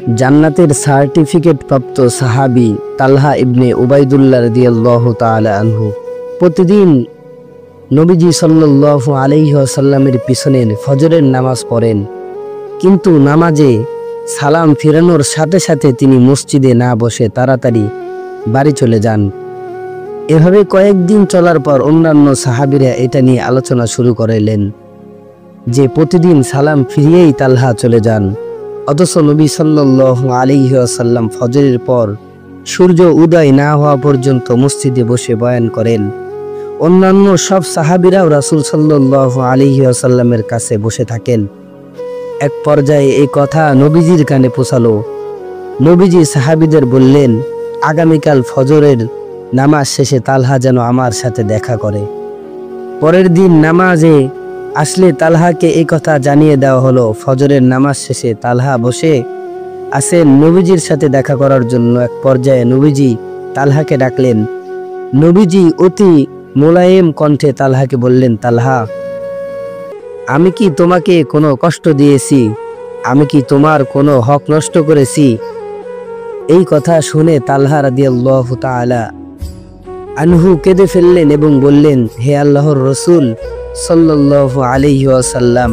জান্নাতের সার্টিফিকেট প্রাপ্ত সাহাবী তালহা ইবনে উবাইদুল্লাহ রাদিয়াল্লাহু তাআলা আনহু প্রতিদিন নবীজি সাল্লাল্লাহু আলাইহি ওয়াসাল্লামের পিছনের ফজরের নামাজ পড়েন, কিন্তু নামাজে সালাম ফিরানোর সাথে সাথে তিনি মসজিদে না বসে তাড়াতাড়ি বাড়ি চলে যান। এভাবে কয়েকদিন চলার পর অন্যান্য সাহাবীরা এটা নিয়ে আলোচনা শুরু করলেন যে প্রতিদিন সালাম ফিরিয়েই তালহা চলে যান, অথচ নবী সাল্লাল্লাহু আলাইহি ওয়াসাল্লাম ফজরের পর সূর্য উদয় না হওয়া পর্যন্ত মসজিদে বসে বয়ান করেন। অন্যান্য সব সাহাবীরাও রাসূল সাল্লাল্লাহু আলাইহি ওয়াসাল্লামের কাছে বসে থাকেন। এক পর্যায়ে এই কথা নবীজির কানে পৌঁছালো। নবীজি সাহাবীদের বললেন, আগামীকাল ফজরের নামাজ শেষে তালহা যেন আমার সাথে দেখা করে। পরের দিন নামাজে আসলে তালহাকে এই কথা জানিয়ে দেওয়া হলো। ফজরের নামাজ শেষে তালহা বসে আছেন নবীজির সাথে দেখা করার জন্য। এক পর্যায়ে নবীজি তালহাকে ডাকলেন। নবীজি অতি মোলায়েম কণ্ঠে তালহাকে বললেন, তালহা, আমি কি তোমাকে কোনো কষ্ট দিয়েছি? আমি কি তোমার কোনো হক নষ্ট করেছি? এই কথা শুনে তালহা রাদিয়াল্লাহু তাআলা আনহু কেঁদে ফেললেন এবং বললেন, হে আল্লাহর রাসূল সাল্লাল্লাহু আলাইহি ওয়াসাল্লাম,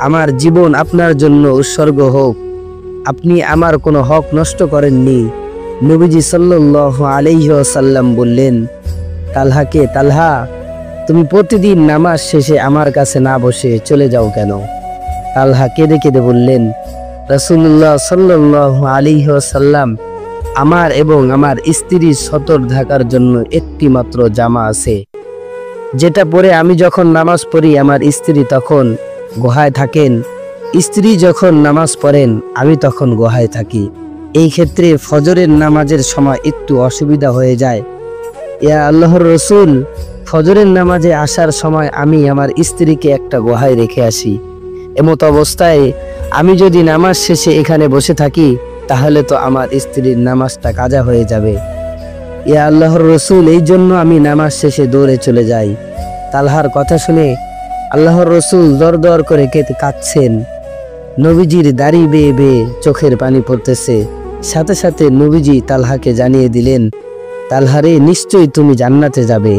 আমার জীবন আপনার জন্য উৎসর্গ হোক, আপনি আমার কোনো হক নষ্ট করেননি। নবীজি সাল্লাল্লাহু আলাইহি ওয়াসাল্লাম বললেন তালহাকে, তালহা, তুমি প্রতিদিন নামাজ শেষে আমার কাছে না বসে চলে যাও কেন? তালহা কেঁদে কেঁদে বললেন, রাসূলুল্লাহ সাল্লাল্লাহু আলাইহি ওয়াসাল্লাম, আমার এবং আমার স্ত্রীর সতর ঢাকার জন্য একটি মাত্র জামা আছে, যেটা পরে আমি যখন নামাজ পড়ি আমার স্ত্রী তখন গুহায় থাকেন, স্ত্রী যখন নামাজ পড়েন আমি তখন গুহায় থাকি। এই ক্ষেত্রে ফজরের নামাজের সময় একটু অসুবিধা হয়ে যায়। ইয়া আল্লাহর রাসূল, ফজরের নামাজে আসার সময় আমি আমার স্ত্রীকে একটা গুহায় রেখে আসি। এমত অবস্থায় আমি যদি নামাজ শেষে এখানে বসে থাকি তাহলে তো আমার স্ত্রীর নামাজটা কাজা হয়ে যাবে। ইয়া আল্লাহর রাসূল, এই জন্য আমি নামাজ শেষে দৌড়ে চলে যাই। তালহার কথা শুনে আল্লাহর রাসূল দর করে কাঁদছেন। নবীজির দাড়ি বেয়ে বেয়ে চোখের পানি পড়তেছে। সাথে সাথে নবীজি তালহাকে জানিয়ে দিলেন, তালহা রে, নিশ্চয়ই তুমি জান্নাতে যাবে।